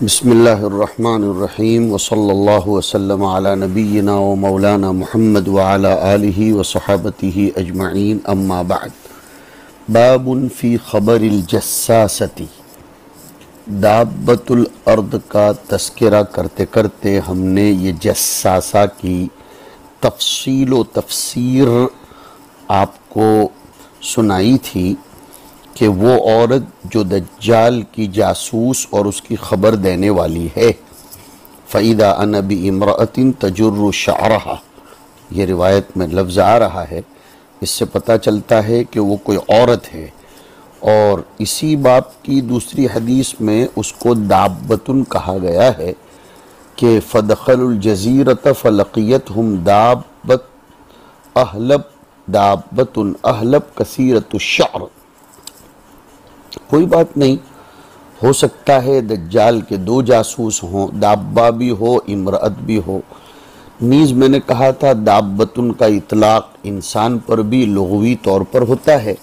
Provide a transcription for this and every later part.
बिस्मिल्लाहिर्रहमानिर्रहीम वसल्लल्लाहु वसल्लम अला नबीना व मौलाना मुहम्मद व अला आलिहि व सहाबतिहि अजमईन अम्मा बाद। बाबुन फ़ी ख़बरिल जस्सासती। दाब्बतुल अर्द का तस्करा करते करते हमने ये जस्सासा की तफसील व तफसीर आपको सुनाई थी कि वो औरत जो दज्जाल की जासूस और उसकी ख़बर देने वाली है। फ़ईदा अना बि इम्रअतिन तजुर्रु शअरहा, ये रिवायत में लफ्ज़ आ रहा है, इससे पता चलता है कि वो कोई औरत है। और इसी बाब की दूसरी हदीस में उसको दाब्बतुन कहा गया है कि फ़दख़लुल जज़ीरत फ़लक़ियतहुम दाब्बत अहलब दाब्बतुन अहलब कसीरतुश शअर। कोई बात नहीं, हो सकता है दज्जाल के दो जासूस हों, दाब्बा भी हो इमरअत भी हो। नीज़ मैंने कहा था दाब्बतुन का इतलाक इंसान पर भी लुग़वी तौर पर होता है,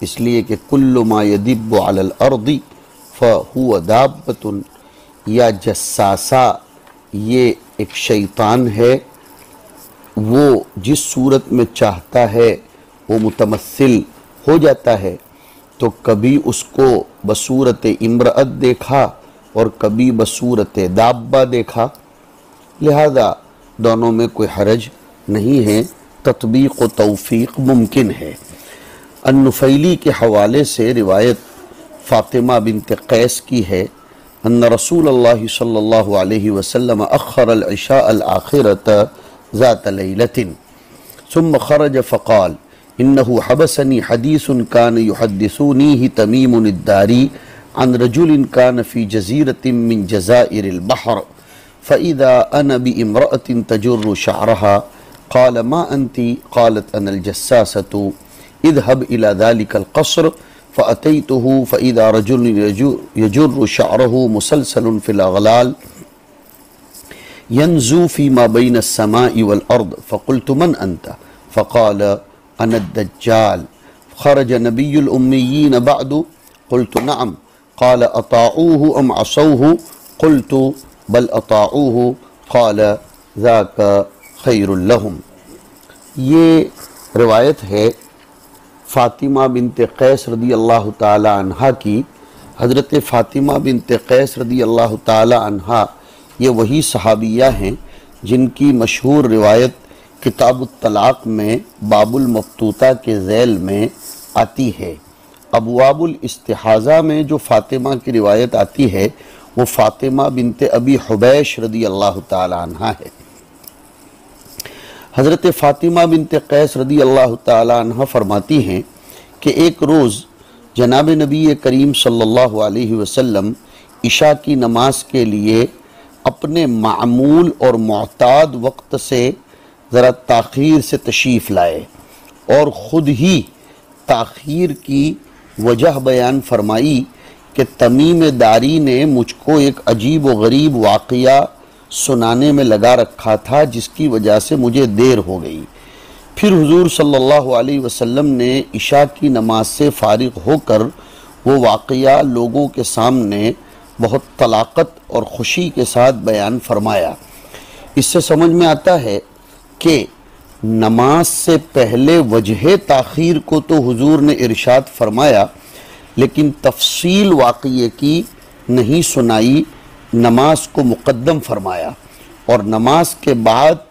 इसलिए कि कुल्लु मा यदिब्बु अलल अर्दी फ़हुव दाब्बतुन। या जस्सासा ये एक शैतान है, वो जिस सूरत में चाहता है वो मुतमस्सिल हो जाता है। तो कभी उसको बसूरत इम्रअत देखा और कभी बसूरत दाब्बा देखा, लिहाजा दोनों में कोई हरज नहीं है, तत्बीक़ व तौफ़ीक़ मुमकिन है। अन्नुफ़ैली के हवाले से रिवायत फ़ातिमा बिन्त क़ैस की है, अन्न रसूलल्लाह सल्लल्लाहु अलैहि वसल्लम अख़्ख़रल इशा अल आखिरत ज़ात लैलतिन सुम्मा ख़रज फ़क़ाल इन्नहु हबसनी हदीसुन कान युहद्दिसूनीहि तमीमुन अद्दारी अन रजुलिन कान फ़ी जज़ीरतिन मिन जज़ाइरिल बहर फ़इज़ा अना बिइम्रअतिन तजुर्रु शअरहा क़ाल मा अंती क़ालत अनल जस्सासतु इज़हब इला ज़ालिकल क़स्र फ़अतैतुहु फ़इज़ा रजुलुन यजुर्रु शअरहु मुसलसलुन फ़िल अग़लाल यंज़ु फ़ीमा बैन अस्समाइ वल अर्द फ़क़ुल्तु मन अंत फ़क़ाल अन दज्जाल खरज नबियुल उम्मियीन बअदु क़ुल्तु नअम क़ाल अताऊहु अम असौहु क़ुल्तु बल अताऊहु क़ाल ज़ाका खैरुल लहुम। ये रिवायत है फ़ातिमा बिन्त क़ैस रदी अल्लाह ताला अन्हा की। हज़रत फ़ातिमा बिन्त क़ैस रदी अल्लाह ताला अन्हा ये वही सहाबिया हैं जिनकी मशहूर रिवायत किताबुत तलाक़ में बाबुल मफ्तूता के ज़ैल में आती है। अबवाबुल इस्तिहाज़ा में जो फ़ातिमा की रिवायत आती है वो फ़ातिमा बिन्त अबी हुबैश रदी अल्लाह ताला अन्हा है। हज़रत फ़ातिमा बिन्त क़ैस रदी अल्लाह ताला अन्हा फरमाती हैं कि एक रोज़ जनाब नबी करीम सल्लल्लाहु अलैहि वसल्लम इशा की नमाज के लिए अपने मामूल और मुअताद वक्त से ज़रा ताख़ीर से तशरीफ़ लाए और ख़ुद ही ताख़ीर की वजह बयान फरमाई कि तमीम दारी ने मुझको एक अजीब व गरीब वाक़या सुनाने में लगा रखा था जिसकी वजह से मुझे देर हो गई। फिर हुज़ूर सल्लल्लाहु अलैहि वसल्लम ने इशा की नमाज से फ़ारिग़ होकर वो वाक़या लोगों के सामने बहुत तलाक़त और ख़ुशी के साथ बयान फरमाया। इससे समझ में आता है कि नमाज से पहले वजह ताख़ीर को तो हुजूर ने इरशाद फरमाया, लेकिन तफसील वाक़ये की नहीं सुनाई, नमाज को मुक़द्दम फरमाया और नमाज के बाद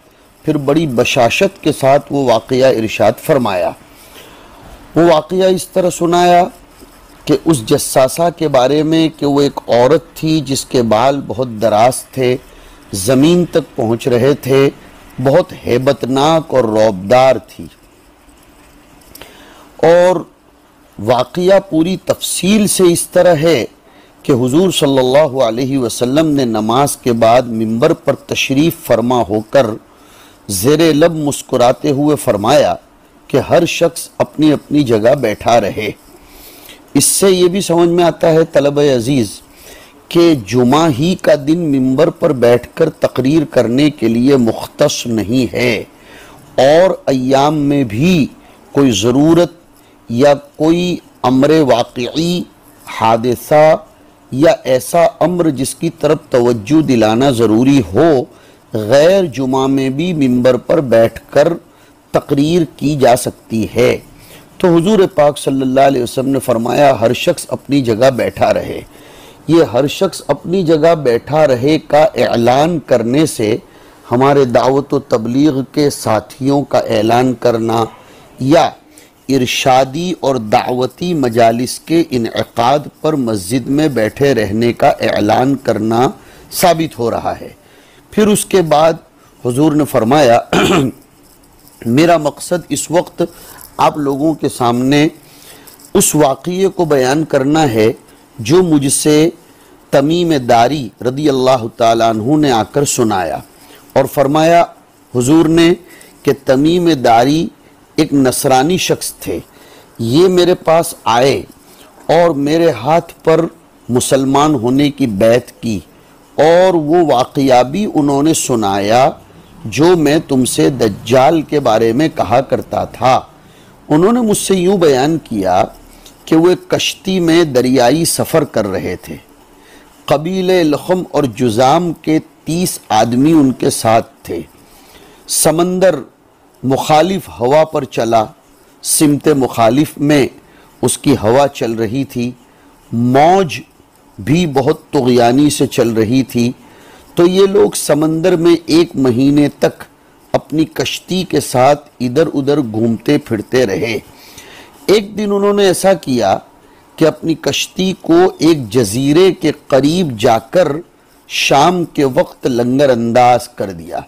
फिर बड़ी बशाशत के साथ वो वाक़या इरशाद फरमाया। वो वाक़या इस तरह सुनाया कि उस जस्सासा के बारे में कि वो एक औरत थी जिसके बाल बहुत दराज थे, ज़मीन तक पहुँच रहे थे, बहुत हैबतनाक और रौबदार थी। और वाक़या पूरी तफसील से इस तरह है कि हुजूर सल्लल्लाहु अलैहि वसल्लम ने नमाज के बाद मिंबर पर तशरीफ़ फरमा होकर ज़ेरे लब मुस्कुराते हुए फरमाया कि हर शख्स अपनी अपनी जगह बैठा रहे। इससे ये भी समझ में आता है तलबे अज़ीज़ कि जुमा ही का दिन मिंबर पर बैठकर तकरीर करने के लिए मुख्तस नहीं है, और अय्याम में भी कोई ज़रूरत या कोई अम्र वाक़ई हादिसा या ऐसा अम्र जिसकी तरफ तवज्जो दिलाना ज़रूरी हो, गैर जुमा में भी मिंबर पर बैठकर तकरीर की जा सकती है। तो हुजूर पाक सल्लल्लाहु अलैहि वसल्लम ने फरमाया, हर शख्स अपनी जगह बैठा रहे। ये हर शख्स अपनी जगह बैठा रहे का ऐलान करने से हमारे दावत व तबलीग के साथियों का ऐलान करना या इरशादी और दावती मजालिस के इनइकाद पर मस्जिद में बैठे रहने का ऐलान करना साबित हो रहा है। फिर उसके बाद हुजूर ने फरमाया, मेरा मकसद इस वक्त आप लोगों के सामने उस वाक़ये को बयान करना है जो मुझसे तमीम दारी रदी अल्लाह ताला अन्हु ने आकर सुनाया और फरमाया हुजूर ने कि तमीम दारी एक नसरानी शख्स थे। ये मेरे पास आए और मेरे हाथ पर मुसलमान होने की बैत की और वो वाक़या भी उन्होंने सुनाया जो मैं तुमसे दज्जाल के बारे में कहा करता था। उन्होंने मुझसे यूँ बयान किया कि वो एक कश्ती में दरियाई सफ़र कर रहे थे। कबीले लखम और जुज़ाम के 30 आदमी उनके साथ थे। समंदर मुखालिफ हवा पर चला, सिमते मुखालिफ में उसकी हवा चल रही थी, मौज भी बहुत तुग़यानी से चल रही थी। तो ये लोग समंदर में 1 महीने तक अपनी कश्ती के साथ इधर उधर घूमते फिरते रहे। एक दिन उन्होंने ऐसा किया कि अपनी कश्ती को एक जजीरे के करीब जाकर शाम के वक्त लंगर अंदाज कर दिया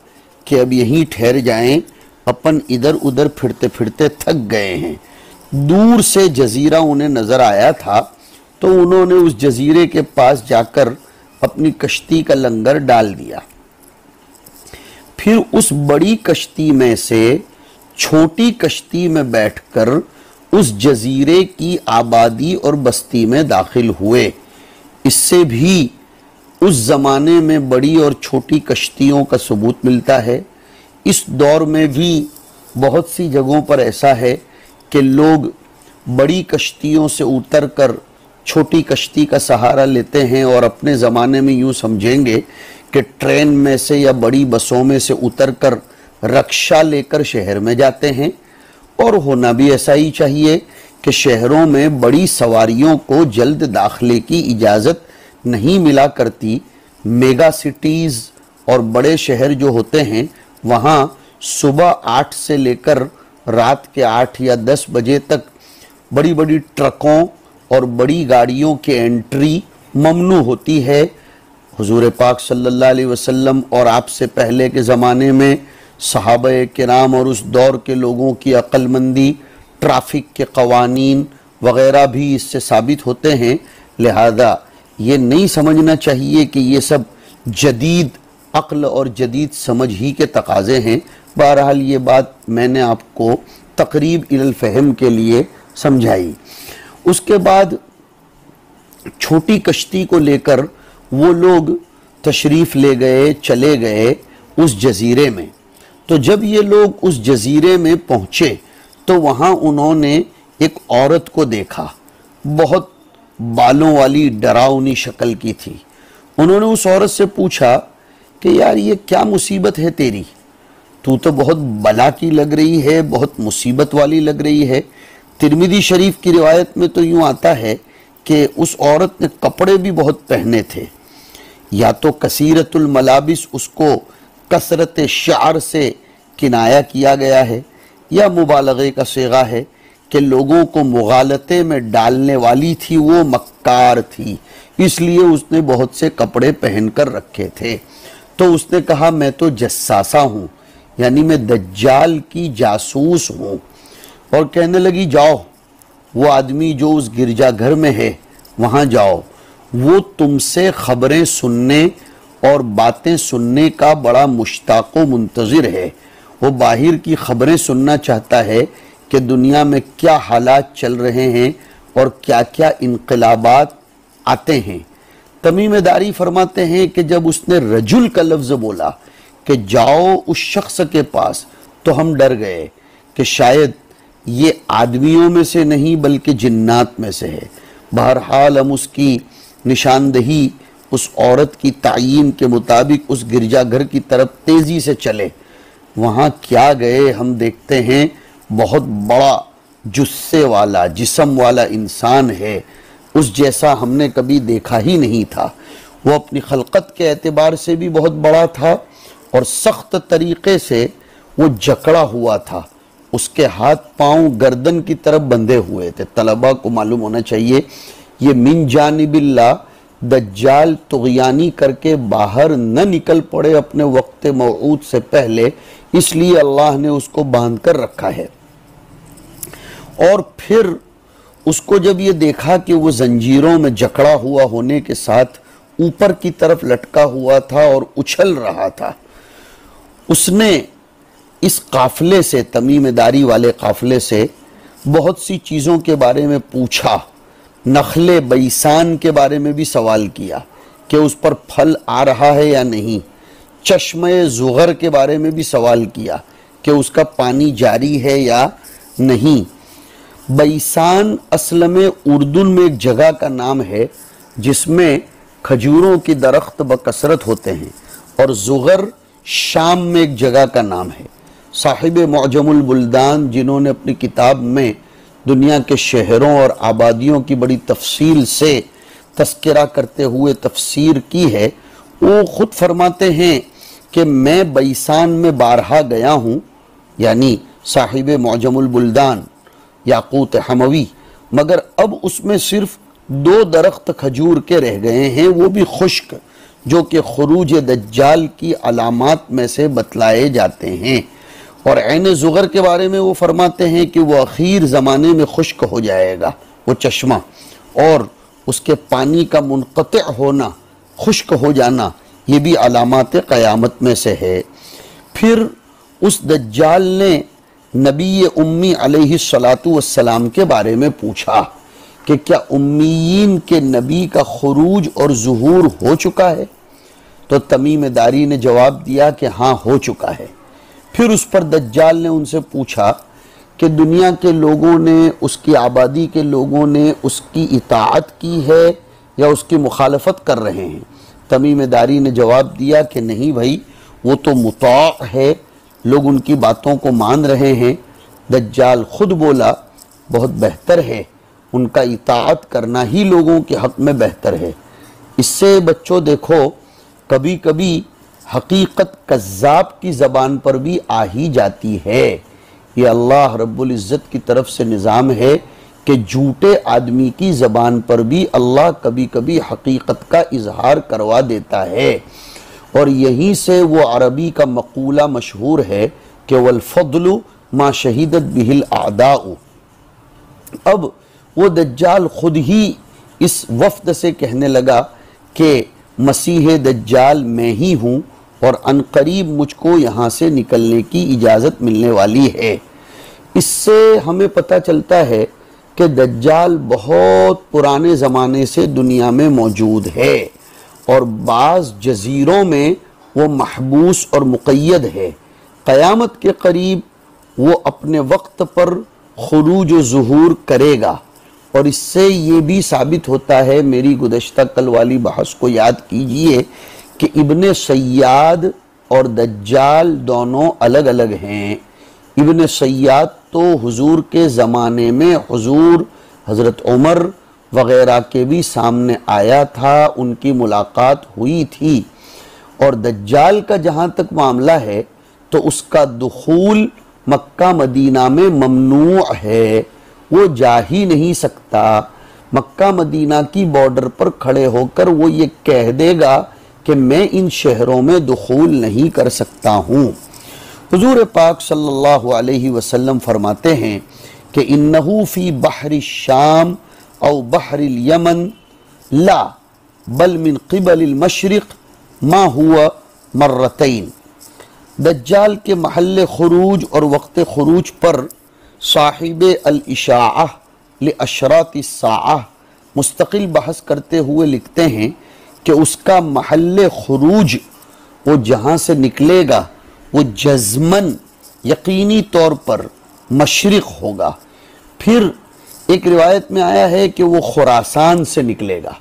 कि अब यहीं ठहर जाएं, अपन इधर उधर फिरते फिरते थक गए हैं। दूर से जजीरा उन्हें नज़र आया था तो उन्होंने उस जजीरे के पास जाकर अपनी कश्ती का लंगर डाल दिया। फिर उस बड़ी कश्ती में से छोटी कश्ती में बैठकर उस जजीरे की आबादी और बस्ती में दाखिल हुए। इससे भी उस ज़माने में बड़ी और छोटी कश्तियों का सबूत मिलता है। इस दौर में भी बहुत सी जगहों पर ऐसा है कि लोग बड़ी कश्तियों से उतरकर छोटी कश्ती का सहारा लेते हैं और अपने ज़माने में यूँ समझेंगे कि ट्रेन में से या बड़ी बसों में से उतरकर रक्षा लेकर शहर में जाते हैं। और होना भी ऐसा ही चाहिए कि शहरों में बड़ी सवारियों को जल्द दाखिले की इजाज़त नहीं मिला करती। मेगा सिटीज़ और बड़े शहर जो होते हैं वहाँ सुबह 8 से लेकर रात के 8 या 10 बजे तक बड़ी बड़ी ट्रकों और बड़ी गाड़ियों की एंट्री ममनू होती है। हुजूर पाक सल्लल्लाहु अलैहि वसल्लम और आपसे पहले के ज़माने में सहाबे किराम और उस दौर के लोगों की अक्लमंदी, ट्रैफिक के कवानीन वग़ैरह भी इससे साबित होते हैं। लिहाजा ये नहीं समझना चाहिए कि ये सब जदीद अक्ल और जदीद समझ ही के तकाज़े हैं। बहरहाल ये बात मैंने आपको तकरीब इलल फ़हम के लिए समझाई। उसके बाद छोटी कश्ती को लेकर वो लोग तशरीफ़ ले गए, चले गए उस जजीरे में। तो जब ये लोग उस जजीरे में पहुँचे तो वहाँ उन्होंने एक औरत को देखा, बहुत बालों वाली डरावनी शक्ल की थी। उन्होंने उस औरत से पूछा कि यार ये क्या मुसीबत है तेरी, तू तो बहुत बला की लग रही है, बहुत मुसीबत वाली लग रही है। तिरमिज़ी शरीफ की रिवायत में तो यूँ आता है कि उस औरत ने कपड़े भी बहुत पहने थे। या तो कसीरतुल मलाबिस उसको कसरत शार से किनाया किया गया है या मुबालगे का सेगा है कि लोगों को मुगालते में डालने वाली थी, वो मक्कार थी, इसलिए उसने बहुत से कपड़े पहन कर रखे थे। तो उसने कहा मैं तो जस्सासा हूँ, यानी मैं दज्जाल की जासूस हूँ। और कहने लगी जाओ, वो आदमी जो उस गिरजाघर में है वहाँ जाओ, वो तुमसे ख़बरें सुनने और बातें सुनने का बड़ा मुश्ताक़ व मुंतज़िर है। वो बाहिर की ख़बरें सुनना चाहता है कि दुनिया में क्या हालात चल रहे हैं और क्या क्या इनकलाबात आते हैं। तमीम दारी फरमाते हैं कि जब उसने रजुल का लफ्ज़ बोला कि जाओ उस शख्स के पास, तो हम डर गए कि शायद ये आदमियों में से नहीं बल्कि जिन्नात में से है। बहरहाल हम उसकी निशानदही उस औरत की तायीन के मुताबिक उस गिरजाघर की तरफ तेज़ी से चले। वहाँ क्या गए, हम देखते हैं बहुत बड़ा जुस्से वाला, जिस्म वाला इंसान है, उस जैसा हमने कभी देखा ही नहीं था। वो अपनी खलकत के एतबार से भी बहुत बड़ा था और सख्त तरीक़े से वो जकड़ा हुआ था। उसके हाथ पांव गर्दन की तरफ बंधे हुए थे। तलबा को मालूम होना चाहिए ये मिन जानिबिल्लाह, दज्जाल तुग़यानी करके बाहर न निकल पड़े अपने वक्त मौऊद से पहले, इसलिए अल्लाह ने उसको बांध कर रखा है। और फिर उसको जब ये देखा कि वो जंजीरों में जकड़ा हुआ होने के साथ ऊपर की तरफ लटका हुआ था और उछल रहा था, उसने इस काफिले से, तमीमदारी वाले काफिले से बहुत सी चीज़ों के बारे में पूछा। नखले बैसान के बारे में भी सवाल किया कि उस पर फल आ रहा है या नहीं। चश्मे ज़ुगर के बारे में भी सवाल किया कि उसका पानी जारी है या नहीं। बैसान असल में उर्दू में एक जगह का नाम है जिसमें खजूरों की दरख्त बकसरत होते हैं, और ज़ुगर शाम में एक जगह का नाम है। साहिब मुअजमुल बुल्दान, जिन्होंने अपनी किताब में दुनिया के शहरों और आबादियों की बड़ी तफसील से तस्करा करते हुए तफसीर की है, वो ख़ुद फरमाते हैं कि मैं बैसान में बारहा गया हूँ, यानी साहिब मुअजमुल बुल्दान याकूत हमवी, मगर अब उसमें सिर्फ 2 दरख्त खजूर के रह गए हैं, वो भी खुश्क, जो कि खुरूज दज्जाल की अलामात में से बतलाए जाते हैं। और ऐन ज़ुगर के बारे में वो फरमाते हैं कि वो आखिर ज़माने में खुश्क हो जाएगा वो चश्मा, और उसके पानी का मुनक़ते होना, खुश्क हो जाना, ये भी अलामात क़यामत में से है। फिर उस दज्जाल ने नबी उम्मी अलैहिस्सलातु वस्सलाम के बारे में पूछा कि क्या उम्मीयीन के नबी का खुरूज और ज़ुहूर हो चुका है? तो तमीमदारी ने जवाब दिया कि हाँ, हो चुका है। फिर उस पर दज्जाल ने उनसे पूछा कि दुनिया के लोगों ने, उसकी आबादी के लोगों ने उसकी इताअत की है या उसकी मुखालफत कर रहे हैं? तमीमदारी ने जवाब दिया कि नहीं भाई, वो तो मुता है, लोग उनकी बातों को मान रहे हैं। दज्जाल खुद बोला, बहुत बेहतर है, उनका इताअत करना ही लोगों के हक़ में बेहतर है। इससे बच्चों देखो, कभी कभी हकीकत कज़्ज़ाब की ज़बान पर भी आ ही जाती है। ये अल्लाह रब्बुल इज़्ज़त की तरफ से निज़ाम है कि झूठे आदमी की ज़बान पर भी अल्लाह कभी कभी हकीकत का इजहार करवा देता है। और यहीं से वो अरबी का मक़ूला मशहूर है कि वल फ़द्लु मा शहीदत बिहिल आदाउ। अब वो दज्जाल खुद ही इस वफ़द से कहने लगा कि मसीह दज्जाल मैं ही हूँ और अनकरीब मुझको यहाँ से निकलने की इजाज़त मिलने वाली है। इससे हमें पता चलता है कि दज्जाल बहुत पुराने ज़माने से दुनिया में मौजूद है और बाज़ जज़ीरों में वो महबूस और मुक़य्यद है। क़यामत के करीब वो अपने वक्त पर खुरूज व ज़ुहूर करेगा। और इससे ये भी साबित होता है, मेरी गुज़श्ता कल वाली बहस को याद कीजिए, कि इब्ने सय्याद और दज्जाल दोनों अलग अलग हैं। इब्ने सय्याद तो हुजूर के ज़माने में हुजूर हज़रत उमर वग़ैरह के भी सामने आया था, उनकी मुलाकात हुई थी। और दज्जाल का जहाँ तक मामला है तो उसका दुखूल मक्का मदीना में ममनू है, वो जा ही नहीं सकता। मक्का मदीना की बॉर्डर पर खड़े होकर वो ये कह देगा कि मैं इन शहरों में दुखूल नहीं कर सकता हूँ। हुजूर पाक सल्लल्लाहु अलैहि वसल्लम फरमाते हैं कि इन्नहु फी बहरी शाम औ बहरिल यमन ला बल मिन क़िबलिल मशरिक़ मा हुआ मर्रतैन। दज्जाल के महल खुरूज और वक्त खुरूज पर साहिब अल इशाअह li अशरात साअह मुस्तकिल बहस करते हुए लिखते हैं कि उसका महल खुरूज, वो जहाँ से निकलेगा वो जज़मन यकीनी तौर पर मशरिक़ होगा। फिर एक रिवायत में आया है कि वो खुरासान से निकलेगा,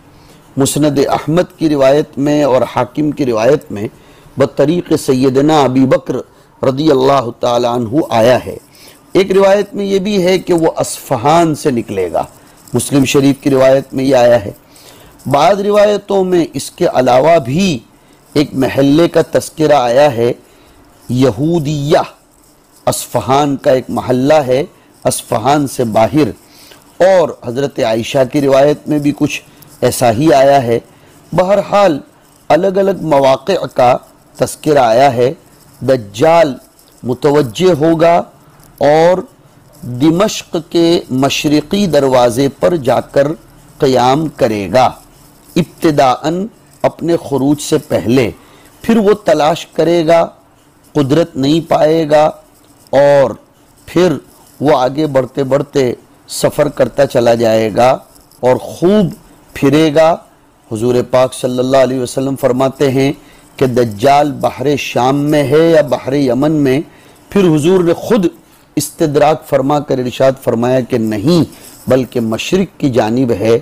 मुस्नद अहमद की रिवायत में और हाकिम की रिवायत में बतरीक़ सैयदना अबी बकर रदी अल्लाह ताला अन्हु आया है। एक रिवायत में ये भी है कि वो अस्फ़हान से निकलेगा, मुस्लिम शरीफ की रिवायत में ये आया है। बाद रिवायतों में इसके अलावा भी एक महल्ले का तस्करा आया है, यहूदिया, अस्फ़हान का एक महल्ला है, अस्फ़हान से बाहर। और हज़रत आयशा की रिवायत में भी कुछ ऐसा ही आया है। बहरहाल अलग अलग मवाक़े का तस्करा आया है। दज्जाल मुतवज्जे होगा और दिमश्क के मशरिक़ी दरवाज़े पर जाकर क़याम करेगा, इब्तिदाअन अपने खुरूज से पहले। फिर वो तलाश करेगा, कुदरत नहीं पाएगा और फिर वो आगे बढ़ते बढ़ते सफ़र करता चला जाएगा और खूब फिरेगा। हुजूर पाक सल्लल्लाहु अलैहि वसल्लम फरमाते हैं कि दज्जाल बहरे शाम में है या बहरे यमन में। फिर हुजूर ने खुद इस्तिदराक फरमा कर इरशाद फरमाया कि नहीं, बल्कि मशरिक की जानिब है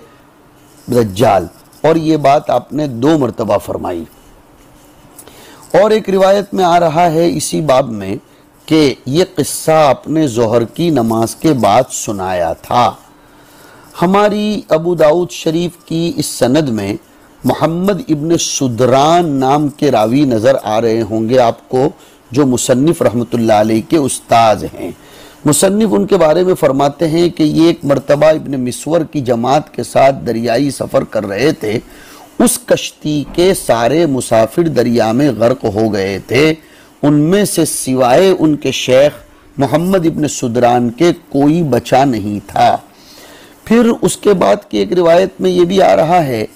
दज्जाल। और ये बात आपने 2 मरतबा फरमाई। और एक रिवायत में आ रहा है इसी बाब में कि ये किस्सा आपने ज़ोहर की नमाज के बाद सुनाया था। हमारी अबू दाऊद शरीफ की इस सनद में मोहम्मद इब्न सुदरान नाम के रावी नज़र आ रहे होंगे आपको, जो मुसन्निफ़ रहमतुल्लाह अलैह के उस्ताद हैं। मुसन्निफ़ उनके बारे में फ़रमाते हैं कि ये एक मरतबा इब्न मिस्वर की जमात के साथ दरियाई सफ़र कर रहे थे। उस कश्ती के सारे मुसाफिर दरिया में गर्क हो गए थे, उनमें से सिवाय उनके शेख मोहम्मद इब्न सुदरान के कोई बचा नहीं था। फिर उसके बाद की एक रिवायत में ये भी आ रहा है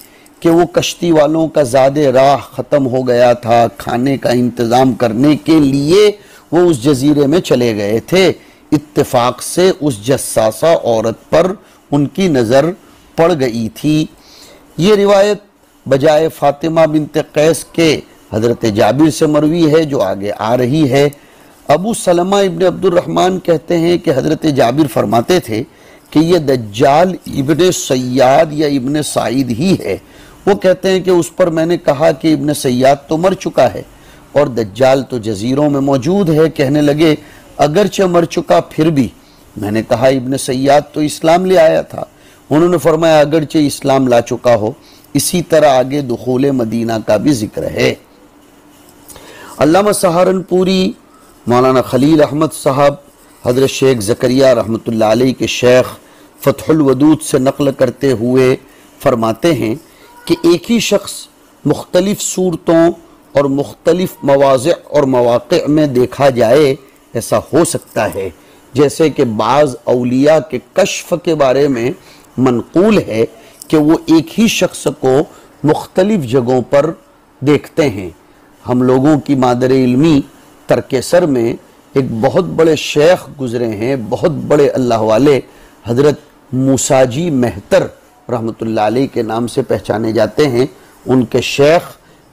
कि वो कश्ती वालों का ज़ादे राह ख़त्म हो गया था, खाने का इंतज़ाम करने के लिए वो उस जजीरे में चले गए थे। इत्तेफाक से उस जस्सासा औरत पर उनकी नज़र पड़ गई थी। ये रिवायत बजाय फ़ातिमा बिनत कैस के हज़रत जाबिर से मरवी है, जो आगे आ रही है। अबू सलमा इब्न अब्दुर्रहमान कहते हैं कि हज़रत जाबिर फरमाते थे कि ये दज्जाल इब्न सय्याद या इब्न साइद ही है। वो कहते हैं कि उस पर मैंने कहा कि इब्न सय्याद तो मर चुका है और दज्जाल तो जजीरों में मौजूद है। कहने लगे अगरचे मर चुका फिर भी। मैंने कहा इब्न सय्याद तो इस्लाम ले आया था। उन्होंने फरमाया अगरचे इस्लाम ला चुका हो। इसी तरह आगे दुखूल मदीना का भी जिक्र है। अल्लामा सहारनपुरी मौलाना खलील अहमद साहब हज़रत शेख ज़करिया रहमतुल्लाह अलैह के शेख फ़तहुल वदूद से नक़ल करते हुए फरमाते हैं कि एक ही शख्स मुख्तलिफ़ सूरतों और मुख्तलिफ़ मवाज़िअ और मवाक़िअ में देखा जाए, ऐसा हो सकता है। जैसे कि बाज़ औलिया के कश्फ के बारे में मनक़ूल है कि वो एक ही शख्स को मुख्तलिफ़ जगहों पर देखते हैं। हम लोगों की मादर इल्मी तरकेसर में एक बहुत बड़े शेख गुज़रे हैं, बहुत बड़े अल्लाह वाले, हज़रत मूसाजी मेहतर रहमतुल्लाह अलैह के नाम से पहचाने जाते हैं। उनके शेख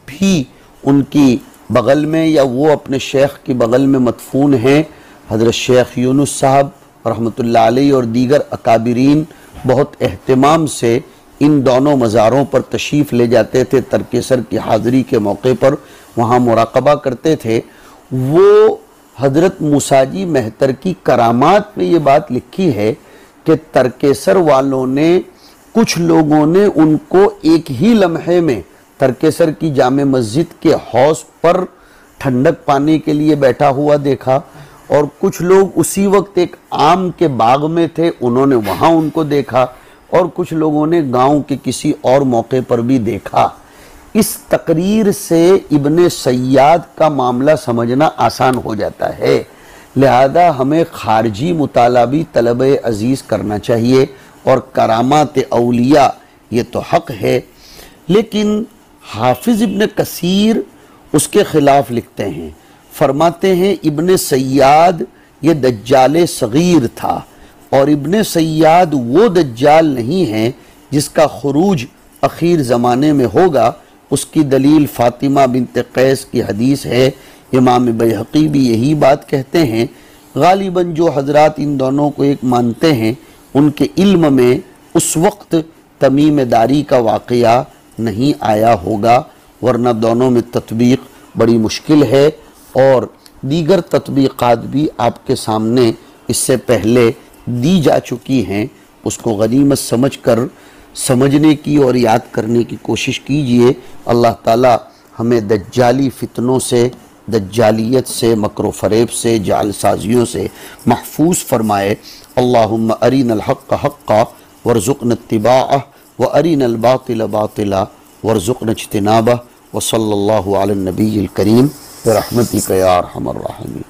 भी उनकी बगल में या वो अपने शेख की बगल में मदफून हैं। हज़रत शेख यूनुस साहब रहमतुल्लाह अलैह और दीगर अकाबिरीन बहुत एहतिमाम से इन दोनों मज़ारों पर तशरीफ़ ले जाते थे। तरकेसर की हाज़री के मौके पर वहाँ मुराक़बा करते थे। वो हज़रत मूसाजी मेहतर की करामात में ये बात लिखी है कि तरकेसर वालों ने, कुछ लोगों ने उनको एक ही लम्हे में तरकेसर की जामे मस्जिद के हौज़ पर ठंडक पाने के लिए बैठा हुआ देखा, और कुछ लोग उसी वक्त एक आम के बाग में थे, उन्होंने वहाँ उनको देखा, और कुछ लोगों ने गांव के किसी और मौके पर भी देखा। इस तकरीर से इब्ने सय्याद का मामला समझना आसान हो जाता है। लिहाजा हमें खारजी मुताला भी तलब अजीज़ करना चाहिए, और करामात औलिया ये तो हक़ है। लेकिन हाफिज़ इब्न कसीर उसके ख़िलाफ़ लिखते हैं, फरमाते हैं इब्ने सय्याद ये दज्जाल सग़ीर था, और इब्ने सय्याद वो दज्जाल नहीं है जिसका खुरूज अखीर ज़माने में होगा। उसकी दलील फ़ातिमा बिनत कैस की हदीस है। इमाम बैहक़ी भी यही बात कहते हैं। गालिबन जो हज़रात इन दोनों को एक मानते हैं, उनके इल्म में उस वक्त तमीम दारी का वाक़या नहीं आया होगा, वरना दोनों में तत्बीक बड़ी मुश्किल है। और दीगर तत्बीक़ात भी आपके सामने इससे पहले दी जा चुकी हैं, उसको गनीमत समझकर समझने की और याद करने की कोशिश कीजिए। अल्लाह ताला हमें दज्जाली फितनों से, दज्जालियत से, मकर फ़रेब से, जालसाजियों से महफूज फरमाए। अल्लाहुम्मा अरिनल हक़्क़ हक़्क़ा वरज़ुक़ना इत्तिबाअह व अरिनल बातिल बातिला वरज़ुक़ना इज्तिनाबह व सल्लल्लाहु अला नबिय्यिल करीम बिरहमतिका या अरहमर राहिमीन।